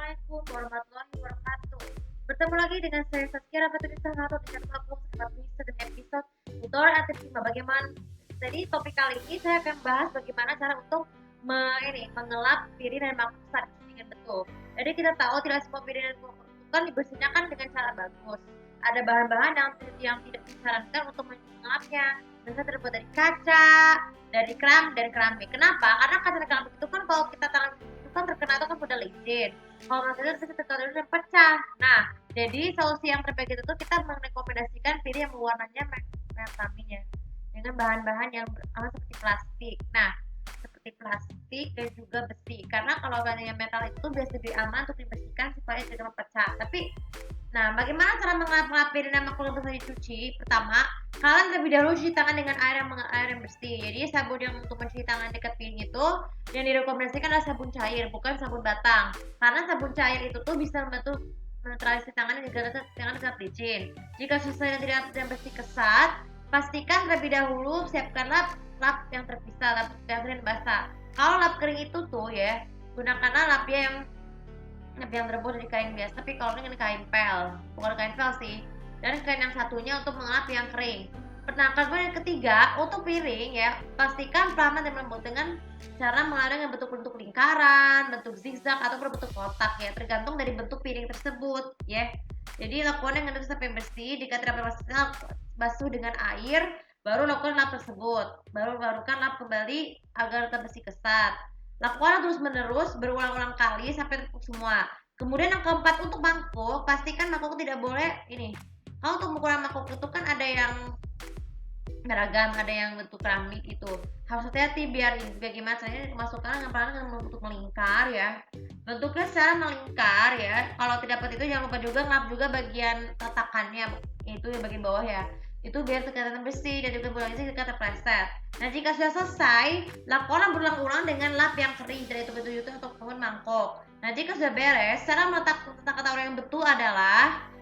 Assalamualaikum warahmatullahi wabarakatuh. Bertemu lagi dengan saya Saskia Rafatuli Sahato di channel aku Sahabat Bisa dan episode tutorial aktif 5. Bagaimana? Jadi topik kali ini saya akan bahas bagaimana cara untuk mengelap piring dan mangkuk saat dengan betul. Jadi kita tahu tidak semua piring dan mangkuk itu kan dibersihkan dengan cara bagus. Ada bahan-bahan yang tidak disarankan untuk mengelapnya. Biasanya terbuat dari kaca, dari keramik. Kenapa? Karena kaca dan keramik itu kan kalau kita tangan itu kan terkena itu kan mudah licin. Kalau nggak sadar bisa terkena dan pecah. Nah, jadi solusi yang terbaik itu tuh kita merekomendasikan piring yang warnanya merah kambingnya dengan bahan-bahan yang seperti plastik. Nah, seperti plastik dan juga besi. Karena kalau bahannya metal itu biasa lebih aman untuk dibersihkan supaya tidak pecah. Tapi nah, bagaimana cara mengelap piring dan mangkuk yang dicuci? Pertama, kalian terlebih dahulu cuci tangan dengan air yang bersih. Jadi sabun yang untuk mencuci tangan dekat piring itu yang direkomendasikan adalah sabun cair, bukan sabun batang. Karena sabun cair itu tuh bisa membantu menetralisasi tangan dan juga tangan tetap licin. Jika susah dan tidak bersih kesat, pastikan terlebih dahulu siapkanlah lap yang terpisah, lap yang kering dan basah. Kalau lap kering itu tuh ya, gunakanlah lapnya yang terbuat dari kain biasa, tapi kalau dengan kain pel, bukan kain pel sih. Dan kain yang satunya untuk mengelap yang kering. Nah, kemudian yang ketiga, untuk piring ya, pastikan pelan dan lembut dengan cara mengaduk yang bentuk-bentuk lingkaran, bentuk zigzag atau bentuk kotak ya, tergantung dari bentuk piring tersebut ya. Jadi lakukan dengan sampai bersih. Jika tidak berhasil, basuh dengan air, baru lakukan lap tersebut. Baru barukan lap kembali agar terbersih kesat. Lakukan terus menerus berulang-ulang kali sampai terpuk semua. Kemudian yang keempat, untuk mangkuk, pastikan mangkuk tidak boleh ini. Kalau untuk ukuran mangkuk itu kan ada yang beragam, ada yang bentuk keramik itu. Harus hati-hati biar bagaimana caranya masukkan dengan pelan dengan bentuk melingkar ya. Bentuknya secara melingkar ya. Kalau tidak dapat itu jangan lupa juga ngelap juga bagian tatakannya, itu yang bagian bawah ya. Itu biar kelihatan bersih dan juga bulannya ketika terpleset. Nah, jika sudah selesai, lakukan berulang-ulang dengan lap yang kering dari itu untuk membangun mangkok. Nah, jika sudah beres, cara meletak tata orang yang betul adalah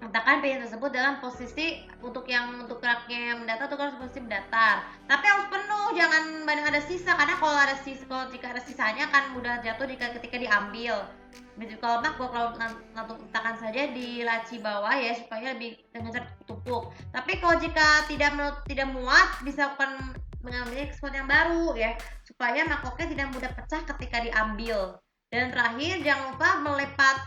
letakkan piring tersebut dalam posisi untuk keraknya yang mendatar itu harus posisi mendatar. Tapi harus penuh, jangan banyak ada sisa karena kalau jika ada sisanya akan mudah jatuh ketika diambil. Kalau letakkan saja di laci bawah ya supaya lebih dengan cepat tumpuk. Tapi kalau jika tidak muat bisa mengambil spot yang baru ya supaya mangkoknya tidak mudah pecah ketika diambil. Dan terakhir jangan lupa melepat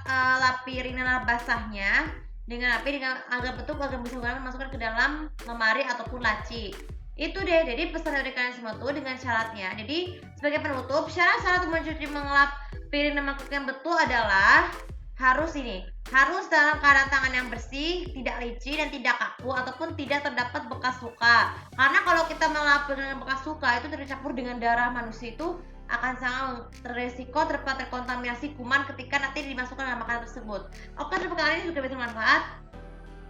lap piring dan lap basahnya dengan agar bentuk agar bisa masukkan ke dalam lemari ataupun laci. Itu deh, jadi pesan dari kalian semua tuh dengan syaratnya. Jadi sebagai penutup, syarat-syarat mencuci mengelap piring dan mangkuk yang betul adalah harus dalam keadaan tangan yang bersih, tidak licin dan tidak kaku ataupun tidak terdapat bekas luka. Karena kalau kita mengelap dengan bekas luka itu tercampur dengan darah manusia itu akan sangat beresiko terkontaminasi kuman ketika nanti dimasukkan dalam makanan tersebut. Oke, terima kasih ini juga bisa bermanfaat.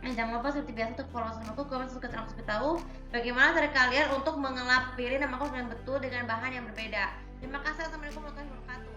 Jangan lupa seperti biasa untuk follow channel aku, komen, subscribe channel supaya tahu bagaimana cara kalian untuk mengelap piring dan mangkok dengan betul dengan bahan yang berbeda. Terima kasih. Assalamualaikum warahmatullahi wabarakatuh.